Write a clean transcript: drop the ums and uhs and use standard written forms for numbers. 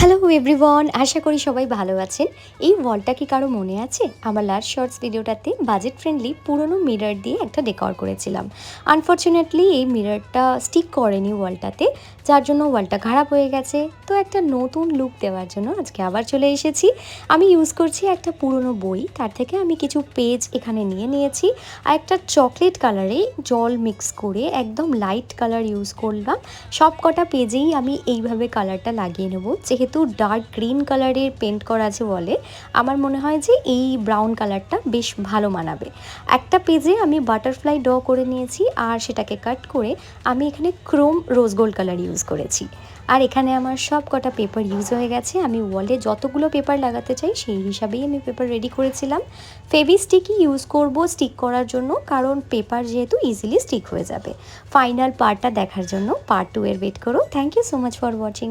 Hello everyone, আশা করি সবাই ভালো আছেন। এই ওয়ালটা কি কারো মনে আছে? আমার লাস্ট শর্টস ভিডিওটাতে বাজেট ফ্রেন্ডলি পুরনো মিরর দিয়ে একটা ডেকর করেছিলাম। আনফর্চুনেটলি এই মিররটা স্টিক করেনি ওয়ালটাতে, যার জন্য ওয়ালটা খারাপ হয়ে গেছে। তো একটা নতুন লুক দেওয়ার জন্য আজকে আবার চলে এসেছি। আমি ইউজ করছি একটা পুরনো বই, তার থেকে আমি কিছু পেজ এখানে নিয়ে নিয়েছি আর একটা চকলেট কালারে জল মিক্স করে একদম লাইট কালার ইউজ করলাম। সব কটা পেজেই আমি এইভাবে কালারটা লাগিয়ে নেব। যেহেতু ডার্ক গ্রিন কালারের পেন্ট করা আছে বলে আমার মনে হয় যে এই ব্রাউন কালারটা বেশ ভালো মানাবে। একটা পেজে আমি বাটারফ্লাই ড্র করে নিয়েছি আর সেটাকে কাট করে আমি এখানে Chrome rose gold colour use করেছি। আর এখানে আমার সব কটা পেপার ইউজ হয়ে গেছে। আমি ওয়ালে যতগুলো পেপার লাগাতে চাই সেই হিসাবেই আমি পেপার রেডি করেছিলাম। ফেভিস্টিকই ইউজ করব স্টিক করার জন্য, কারণ পেপার যেহেতু ইজিলি স্টিক হয়ে যাবে। ফাইনাল পার্টটা দেখার জন্য পার্ট 2 এর ওয়েট করো। Thank you so much for watching.